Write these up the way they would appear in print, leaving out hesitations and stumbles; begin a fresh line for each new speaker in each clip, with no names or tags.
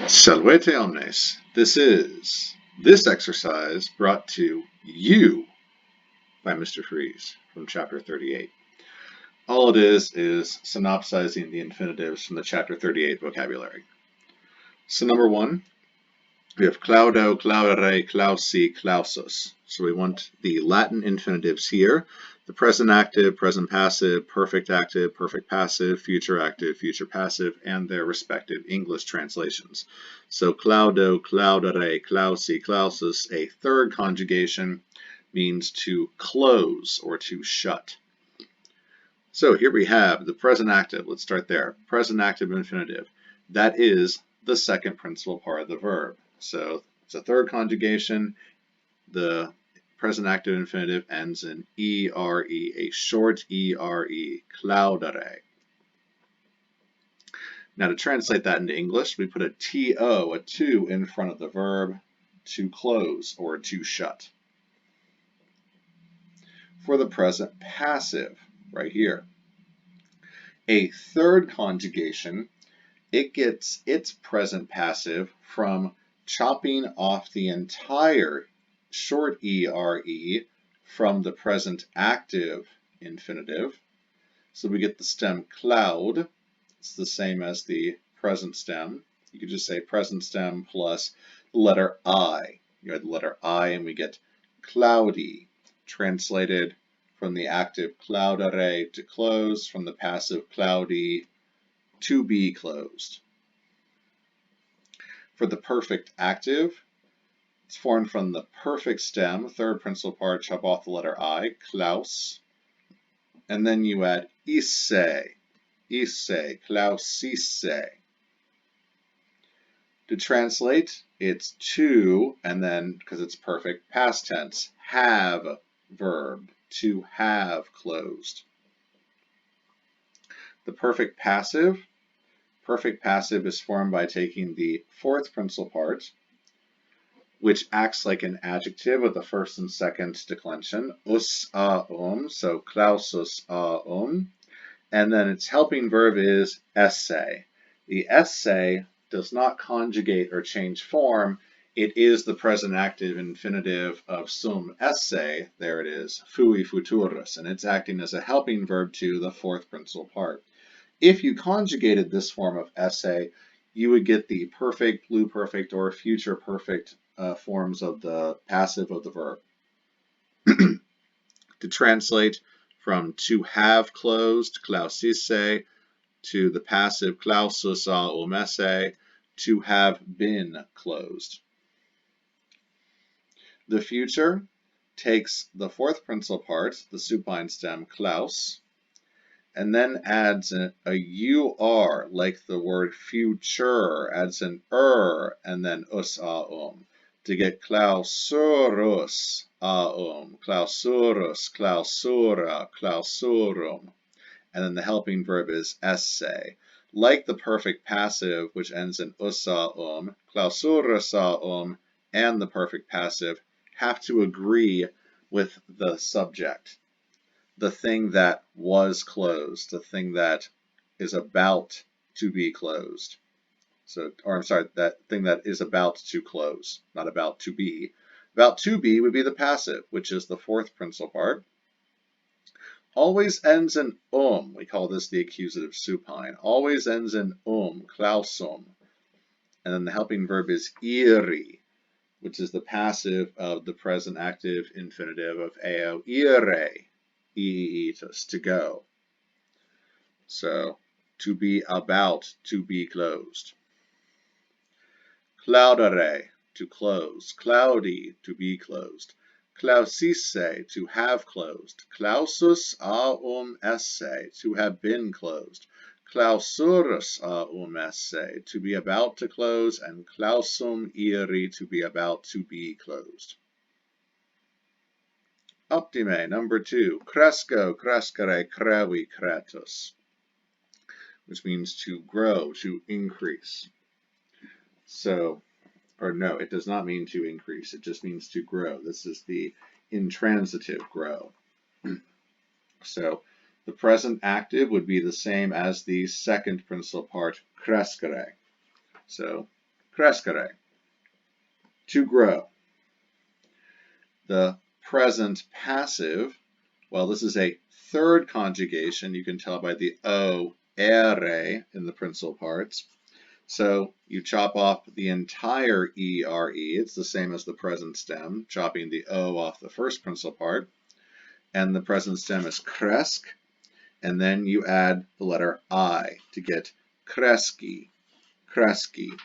Salvete omnes. This exercise brought to you by Mr. Freeze from chapter 38. All it is synopsizing the infinitives from the chapter 38 vocabulary. So number one, we have claudo, claudere, clausi, clausus. So we want the Latin infinitives here. The present active, present passive, perfect passive, future passive, and their respective English translations. So claudo, claudere, clausi, clausus, a third conjugation, means to close or to shut. So here we have the present active. Let's start there. Present active infinitive. That is the second principal part of the verb. So it's a third conjugation. The present active infinitive ends in ere, a short ere, claudere. Now to translate that into English, we put a to, a to, in front of the verb to close or to shut. For the present passive, right here, a third conjugation, it gets its present passive from chopping off the entire short ere from the present active infinitive. So we get the stem cloud. It's the same as the present stem. You could just say present stem plus the letter I. You add the letter I and we get cloudy, translated from the active claudere, to close, from the passive cloudy, to be closed. For the perfect active, it's formed from the perfect stem, third principal part, chop off the letter I, klaus, and then you add isse, klausisse. To translate, it's to, and then, because it's perfect, past tense, have verb, to have closed. The perfect passive is formed by taking the fourth principal part, which acts like an adjective with the first and second declension, us a so clausus a and then its helping verb is esse. The esse does not conjugate or change form. It is the present active infinitive of sum esse, there it is, fui futurus, and it's acting as a helping verb to the fourth principal part. If you conjugated this form of esse, you would get the perfect, pluperfect, or future perfect forms of the passive of the verb. To translate from to have closed, clausisse, to the passive clausus esse, to have been closed. The future takes the fourth principal part, the supine stem klaus, and then adds a ur, like the word future, adds an and then us to get clausurus clausurus, clausura, clausurum, and then the helping verb is esse. Like the perfect passive, which ends in us clausurus and the perfect passive have to agree with the subject, the thing that was closed, the thing that is about to be closed. So, or I'm sorry, that thing that is about to close, not about to be. About to be would be the passive, which is the fourth principal part. Always ends in we call this the accusative supine. Always ends in clausum. And then the helping verb is iri, which is the passive of the present active infinitive of eo ire, to go. So, to be about, to be closed. Claudere, to close. Cloudy, to be closed. Clausisse, to have closed. Clausus esse, to have been closed. Clausurus esse, to be about to close, and clausum iri, to be about to be closed. Optime, number 2, cresco, crescere, crevi, cretus, which means to grow, to increase. So, or no, it does not mean to increase, it just means to grow. This is the intransitive grow. So, the present active would be the same as the second principal part, crescere. So, crescere, to grow. The present passive, well, this is a third conjugation. You can tell by the O, ere in the principal parts. So you chop off the entire ere. It's the same as the present stem, chopping the O off the first principal part. And the present stem is cresc. And then you add the letter I to get cresci, cresci,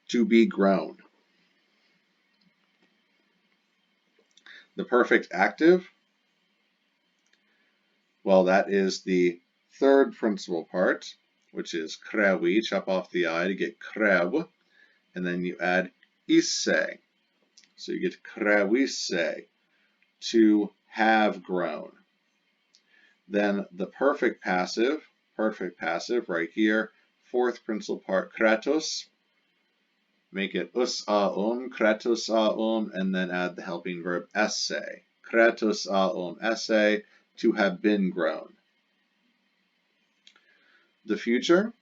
to be grown. The perfect active, well, that is the third principal part, which is crevi, chop off the I to get crev, and then you add isse. So you get crevisse, to have grown. Then the perfect passive right here, fourth principal part, kratos, make it us aum, kratos aum, and then add the helping verb esse. Kratos aum esse, to have been grown. The future,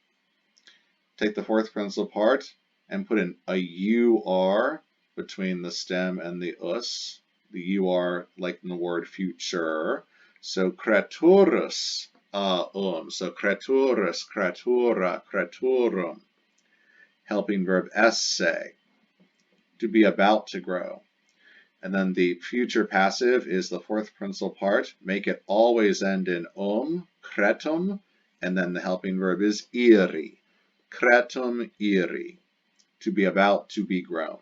take the fourth principal part and put in a UR between the stem and the us. The UR like in the word future. So kraturus so kraturus, kratura, kraturum. Helping verb esse, to be about to grow. And then the future passive is the fourth principal part. Make it always end in kretum, and then the helping verb is iri, kretum iri, to be about to be grown.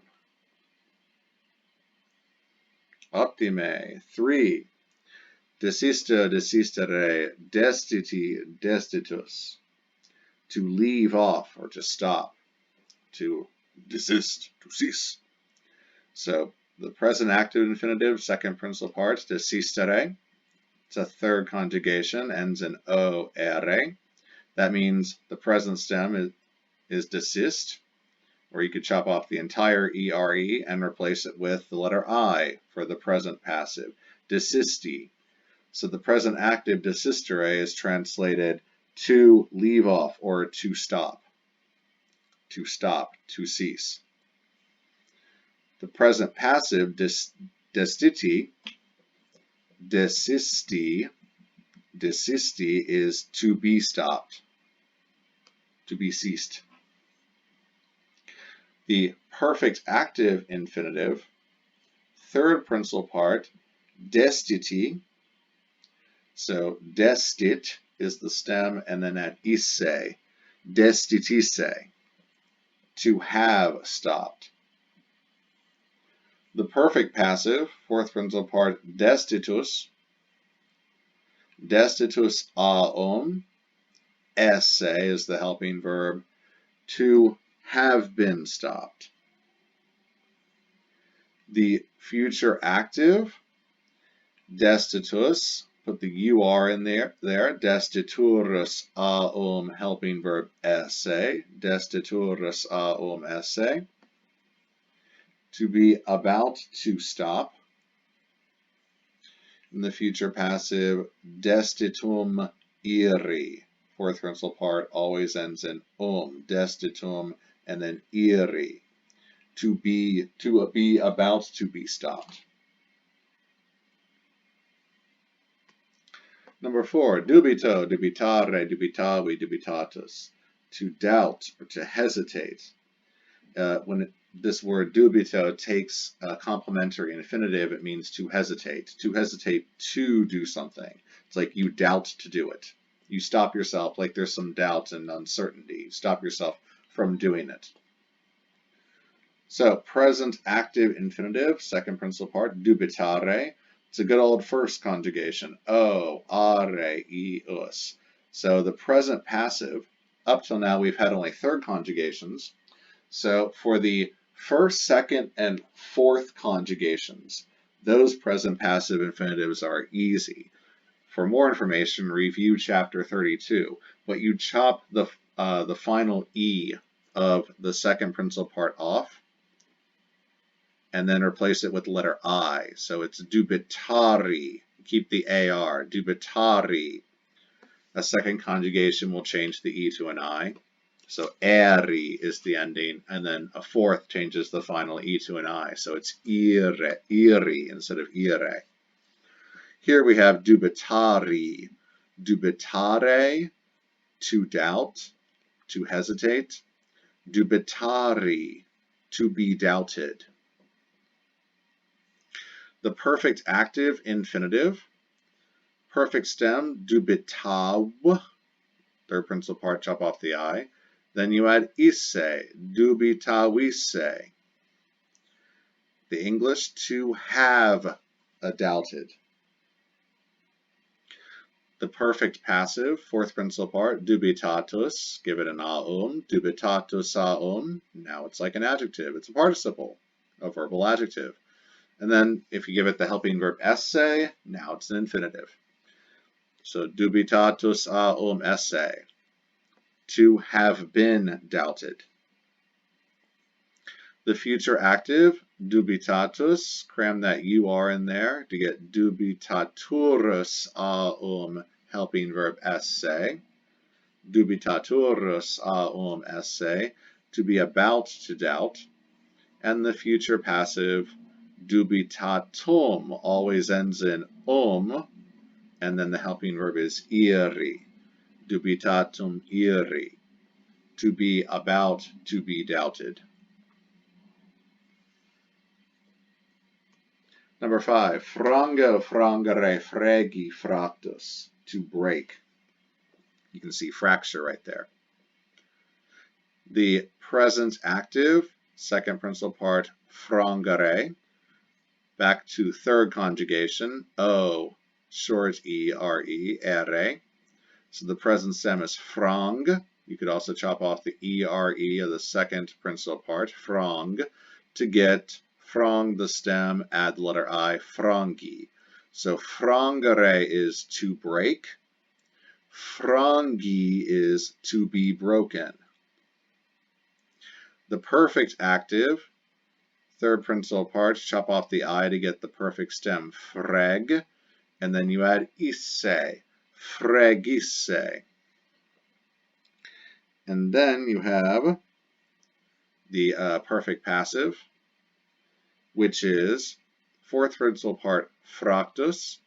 Optime. 3. Desisto, desistere, destiti, destitus. To leave off or to stop. To desist, to cease. So the present active infinitive, second principal part, desistere. It's a third conjugation, ends in o, ere. That means the present stem is desist, or you could chop off the entire ere and replace it with the letter I for the present passive, desisti. So the present active desistere is translated to leave off or to stop, to cease. The present passive, desisti, is to be stopped, to be ceased. The perfect active infinitive, third principal part, destiti. So destit is the stem, and then at isse, destitisse, to have stopped. The perfect passive, fourth principal part, destitus. Destitus aum, esse is the helping verb, to have been stopped. The future active, destitus, put the UR in there, destiturus aum, helping verb esse, destiturus aum esse, to be about to stop. In the future passive, destitum iri, fourth principal part, always ends in destitum, and then iri, to be about to be stopped. Number 4, dubito, dubitare, dubitavi, dubitatus, to doubt or to hesitate. When this word dubito takes a complementary infinitive, it means to hesitate to do something. It's like you doubt to do it. You stop yourself, like there's some doubt and uncertainty. You stop yourself from doing it. So present active infinitive, second principal part, dubitare. It's a good old first conjugation, o, are, e, us. So the present passive, up till now we've had only third conjugations. So for the first, second, and fourth conjugations, those present passive infinitives are easy. For more information, review chapter 32, but you chop the final E of the second principal part off, and then replace it with the letter I. So it's dubitari. Keep the AR, dubitari. A second conjugation will change the E to an I. So eri is the ending, and then a fourth changes the final E to an I. So it's ire, iri instead of ire. Here we have dubitari. Dubitare, to doubt, to hesitate. Dubitari, to be doubted. The perfect active infinitive. Perfect stem, dubitav. Third principal part, chop off the I. Then you add isse, dubitavisse. The English, to have doubted. The perfect passive, fourth principal part, dubitatus, give it an aum, dubitatus aum. Now it's like an adjective. It's a participle, a verbal adjective. And then if you give it the helping verb esse, now it's an infinitive. So dubitatus aum esse, to have been doubted. The future active, dubitatus, cram that UR in there to get dubitaturus aum, helping verb esse. Dubitaturus aum esse, to be about to doubt. And the future passive, dubitatum, always ends in and then the helping verb is iri. Dubitatum iri, to be about to be doubted. Number 5, frango, frangere, fregi, fractus, to break. You can see fracture right there. The present active, second principal part, frangere, back to third conjugation, o, short e, re, ere. So the present stem is frang. You could also chop off the ere of the second principal part, frang, to get frang the stem, add the letter I, frangi. So frangere is to break. Frangi is to be broken. The perfect active, third principal part, chop off the I to get the perfect stem, freg, and then you add isse, fregisse. And then you have the perfect passive, which is fourth principal part, fractus,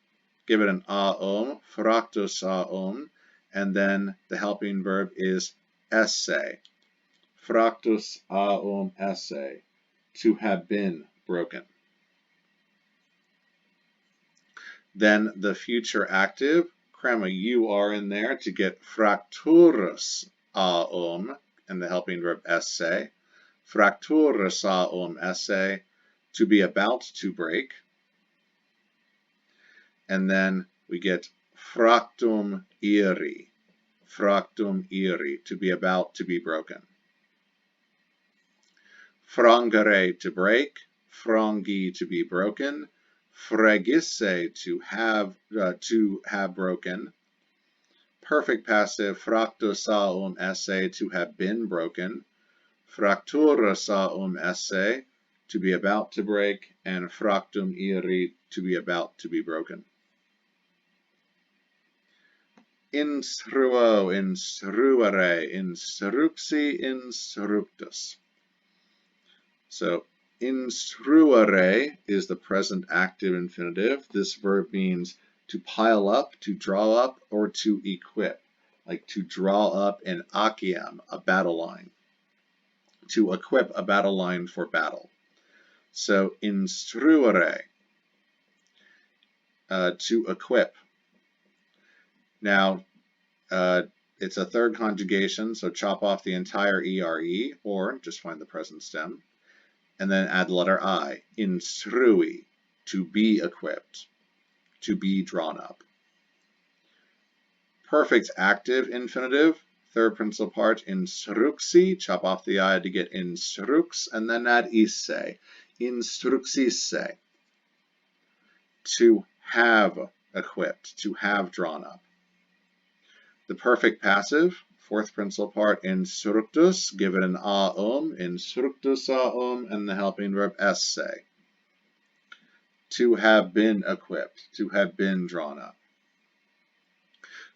give it an aum, fractus aum, and then the helping verb is esse, fractus aum esse, to have been broken. Then the future active, cram a UR in there to get fracturus aum, and the helping verb esse, fracturus aum esse, to be about to break. And then we get fractum iri, to be about to be broken. Frangere, to break, frangi, to be broken, fregisse, to have broken. Perfect passive, fractus aum esse, to have been broken. Fracturus aum esse, to be about to break, and fractum iri, to be about to be broken. Instruo, instruere, instruxi, instructus. So instruere is the present active infinitive. This verb means to pile up, to draw up, or to equip, like to draw up an achiam, a battle line, to equip a battle line for battle. So instruere, to equip. Now, it's a third conjugation, so chop off the entire ere, or just find the present stem, and then add the letter I, instrui, to be equipped, to be drawn up. Perfect active infinitive, third principal part, instruxi, chop off the I to get instrux, and then add isse, instruxisse, to have equipped, to have drawn up. The perfect passive, fourth principal part, instructus, give it an aum, instructus aum, and the helping verb esse, to have been equipped, to have been drawn up.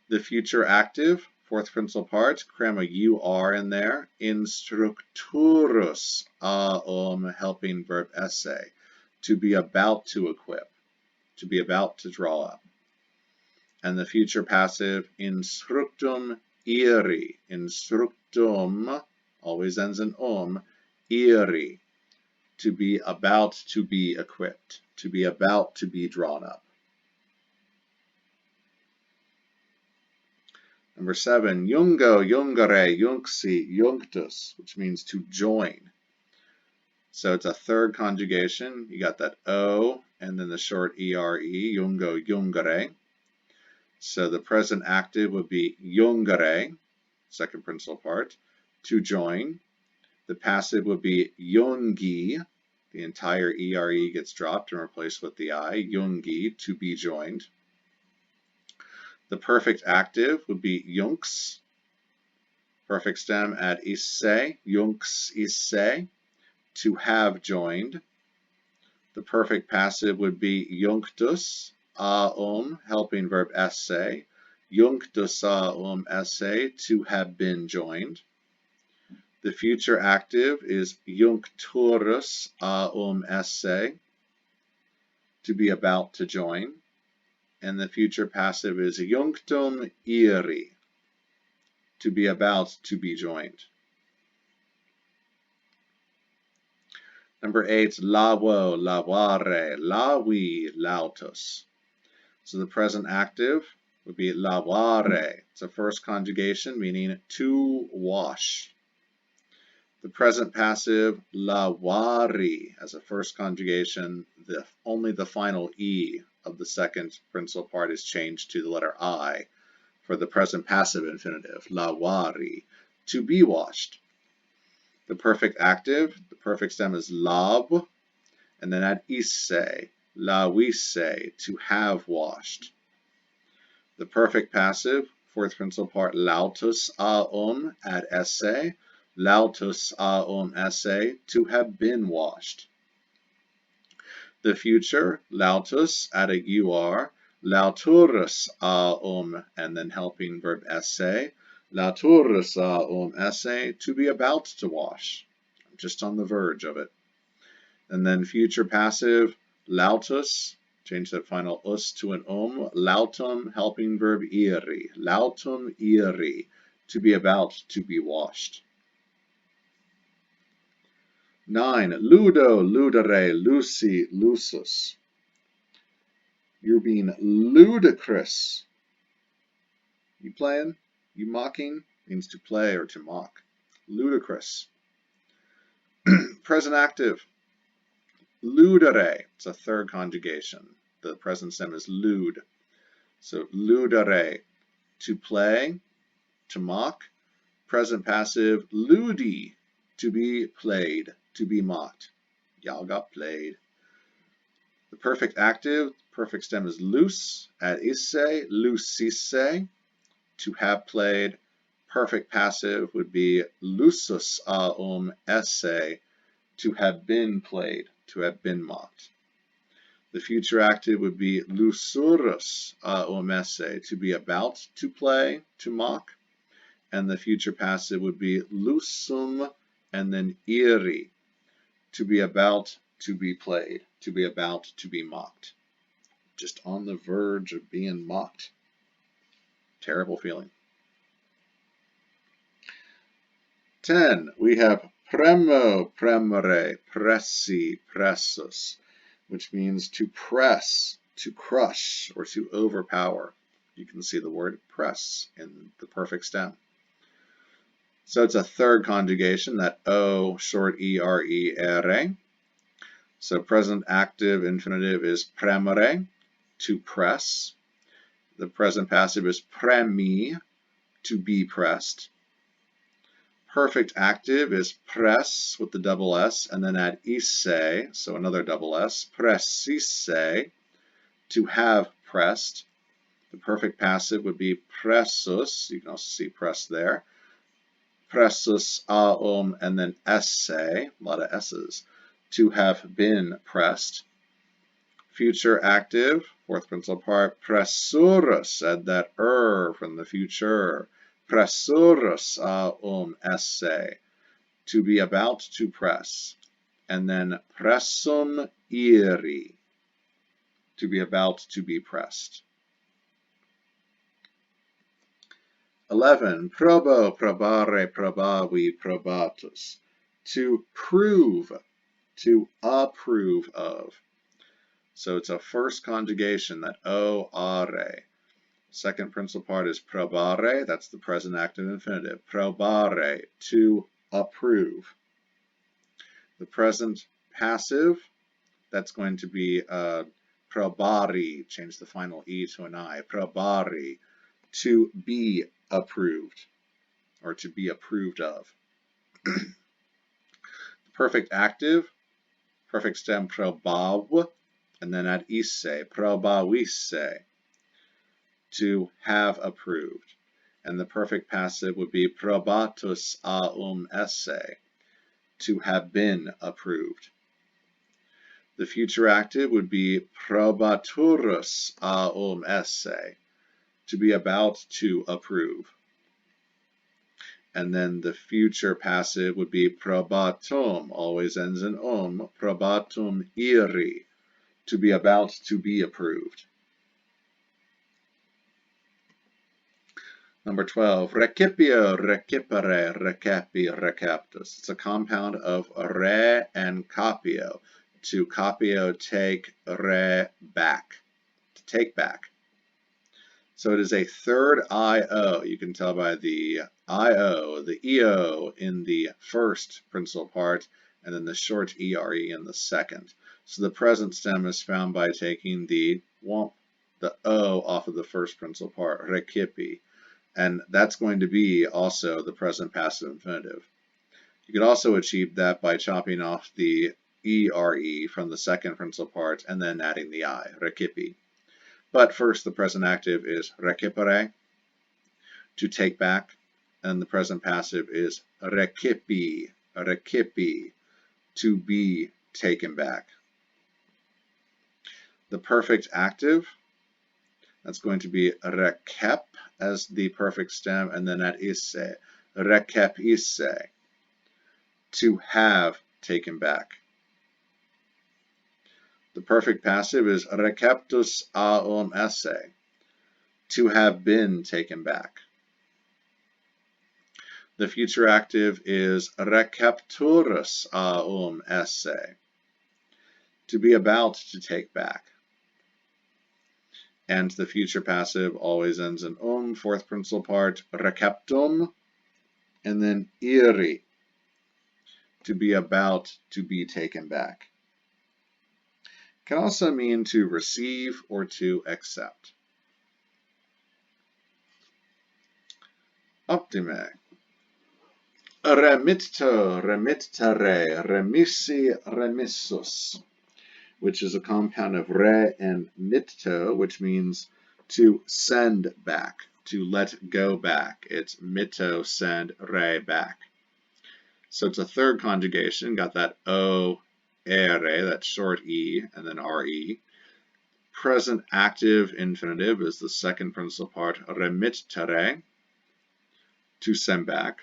The future active, fourth principal part, cram a UR in there. Instructurus helping verb esse. To be about to equip. To be about to draw up. And the future passive, instructum iri. Instructum always ends in iri. To be about to be equipped. To be about to be drawn up. Number 7, jungo, jungere, junxi, junctus, which means to join. So it's a third conjugation. You got that O and then the short ERE, jungo, jungere. So the present active would be jungere, second principal part, to join. The passive would be jungi. The entire ERE gets dropped and replaced with the I, jungi, to be joined. The perfect active would be junx. Perfect stem at isse, junx isse, to have joined. The perfect passive would be junctus, helping verb esse, junctus esse, to have been joined. The future active is juncturus esse, to be about to join. And the future passive is junctum iri, to be about to be joined. Number 8, lavo, lavare, lavi, lautus. So the present active would be lavare. It's a first conjugation meaning to wash. The present passive, lavari, as a first conjugation, only the final E of the second principal part is changed to the letter I for the present passive infinitive, lavare, to be washed. The perfect active, the perfect stem is lab, and then add isse, lavisse, to have washed. The perfect passive, fourth principal part, lautus add esse, lautus esse, to have been washed. The future, lautus, add a UR, lauturus and then helping verb esse, lauturus esse, to be about to wash. I'm just on the verge of it. And then future passive, lautus, change that final us to an lautum, helping verb iri, lautum iri, to be about to be washed. 9, ludo, ludere, luci, lusus. You're being ludicrous. You playing? You mocking? Means to play or to mock. Ludicrous. Present active. Ludere. It's a third conjugation. The present stem is lud. So ludere. To play, to mock. Present passive. Ludi. To be played, to be mocked. Y'all got played. The perfect active, perfect stem is loose, add isse, lucisse, to have played. Perfect passive would be lusus esse, to have been played, to have been mocked. The future active would be lusurus esse, to be about to play, to mock. And the future passive would be lusum and then iri, to be about to be played, to be about to be mocked. Just on the verge of being mocked. Terrible feeling. 10, we have premo, premere, pressi, pressus, which means to press, to crush, or to overpower. You can see the word press in the perfect stem. So it's a third conjugation, that O, short E-R-E-R-E. So present active infinitive is premere, to press. The present passive is premi, to be pressed. Perfect active is press with the double S, and then add isse, so another double S, pressisse, to have pressed. The perfect passive would be pressus, you can also see press there. Pressus and then esse, a lot of S's, to have been pressed. Future active, fourth principal part, pressurus, add that from the future. pressurus esse, to be about to press. And then pressum iri, to be about to be pressed. 11. Probo, probare, probavi, probatus, to prove, to approve of. So it's a first conjugation, that o, are. Second principal part is probare, that's the present active infinitive. Probare, to approve. The present passive, that's going to be probari, change the final e to an I, probari, to be approved, or to be approved of. The perfect active, perfect stem probav, and then add isse, probavisse, to have approved. And the perfect passive would be probatus esse, to have been approved. The future active would be probaturus esse, to be about to approve. And then the future passive would be probatum, always ends in probatum iri, to be about to be approved. Number 12, recipio, recipere, recepi, recaptus. It's a compound of re and capio. To capio, take, re, back. To take back. So it is a third IO. You can tell by the IO, the EO in the first principal part, and then the short ERE in the second. So the present stem is found by taking the O off of the first principal part, recipi. And that's going to be also the present passive infinitive. You could also achieve that by chopping off the ERE from the second principal part and then adding the I, recipi. But first, the present active is recipere, to take back, and the present passive is recipi, recipi, to be taken back. The perfect active, that's going to be recep as the perfect stem, and then add isse, recepisse, to have taken back. The perfect passive is receptus esse, to have been taken back. The future active is recepturus esse, to be about to take back. And the future passive always ends in fourth principal part, receptum, and then iri, to be about to be taken back. Can also mean to receive or to accept. Optime. Remitto, remittere, remissi, remissus, which is a compound of re and mitto, which means to send back, to let go back. It's mitto, send, re, back. So it's a third conjugation, got that o, ere, that short e, and then re. Present active infinitive is the second principal part, remittere, to send back.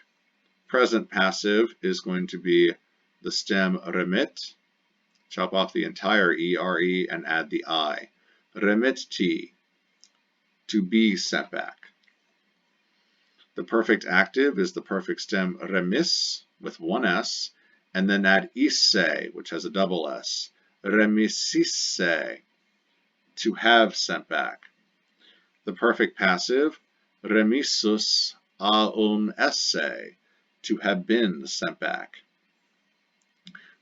Present passive is going to be the stem remit, chop off the entire ere and add the I. Remitti, to be sent back. The perfect active is the perfect stem remis with one S, and then add isse, which has a double S. Remississe, to have sent back. The perfect passive, remissus esse, to have been sent back.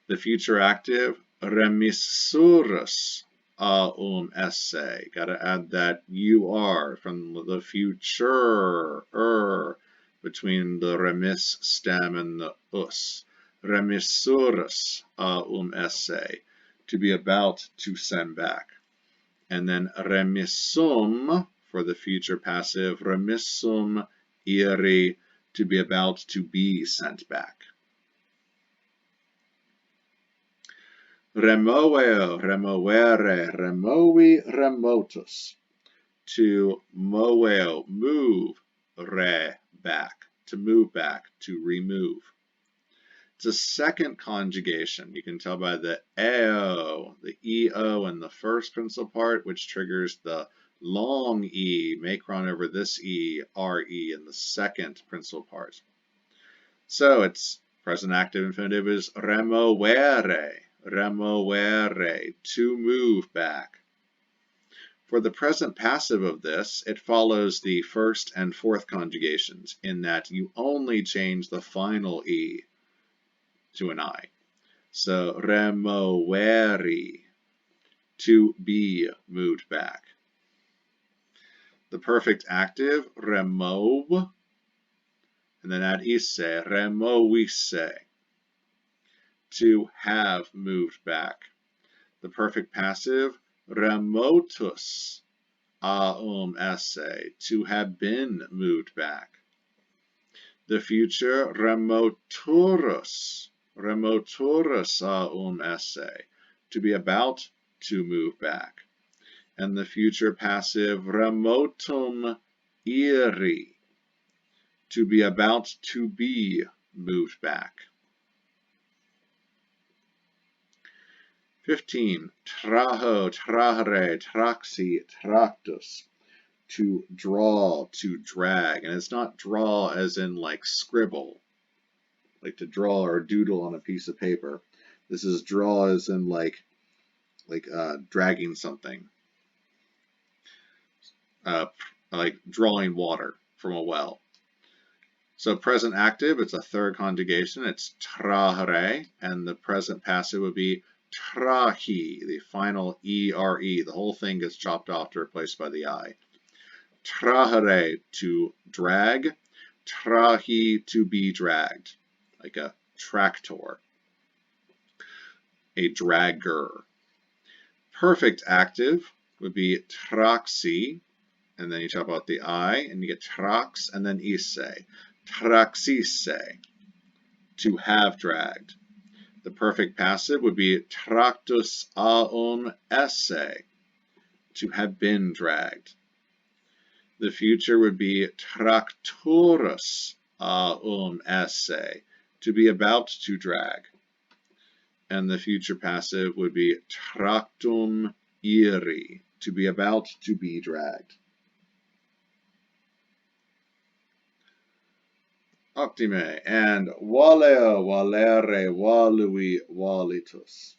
The future active, remissurus esse. Gotta add that UR from the future between the remis stem and the us. Remissurus esse, to be about to send back. And then remissum for the future passive, remissum iri, to be about to be sent back. Removeo, removere, removi, remotus, to moveo, move, re, back, to move back, to remove. It's a second conjugation. You can tell by the EO, the EO in the first pencil part, which triggers the long E, macron over this E, RE in the second pencil part. So it's present active infinitive is removere, removere, to move back. For the present passive of this, it follows the first and fourth conjugations in that you only change the final E to an I. So removere, to be moved back. The perfect active, remove, and then add isse, removisse, to have moved back. The perfect passive, remotus, esse, to have been moved back. The future, remoturus, remoturus esse, to be about to move back. And the future passive, remotum iri, to be about to be moved back. 15. Traho, trahere, traxi, tractus, to draw, to drag. And it's not draw as in like scribble, like to draw or doodle on a piece of paper. This is draw as in like dragging something. Like drawing water from a well. So present active, it's a third conjugation. It's trahere, and the present passive would be trahi, the final ere. The whole thing gets chopped off to replace by the I. Trahere, to drag. Trahi, to be dragged, like a tractor, a dragger. Perfect active would be traxi, and then you chop out the I, and you get trax, and then isse. Traxisse, to have dragged. The perfect passive would be tractus esse, to have been dragged. The future would be tracturus esse, to be about to drag. And the future passive would be tractum iri, to be about to be dragged. Optime, and valeo, valere, valui, valitus.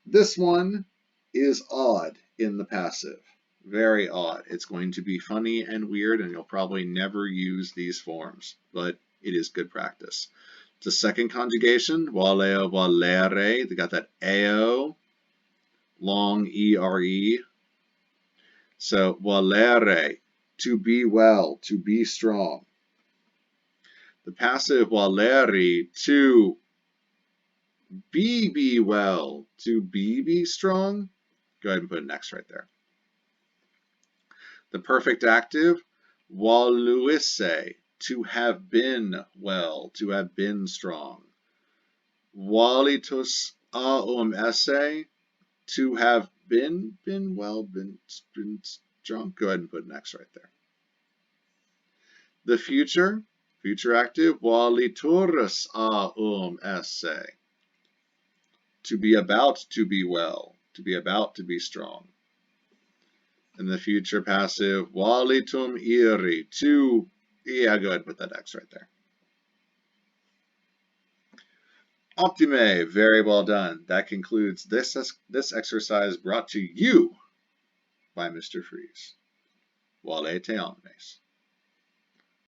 This one is odd in the passive. Very odd. It's going to be funny and weird, and you'll probably never use these forms, but it is good practice. It's a second conjugation, valeo, valere. They got that eo, long ere. So valere, to be well, to be strong. The passive valeri, to be well, to be strong. Go ahead and put an X right there. The perfect active, valuisse, to have been well, to have been strong. Valitus esse, to have been well, been strong. Go ahead and put an X right there. The future active, valiturus esse, to be about to be well, to be about to be strong. And the future passive, valitum iri, to, go ahead and put that X right there. Optime, very well done. That concludes this exercise brought to you by Mr. Freeze. Vale te omnes.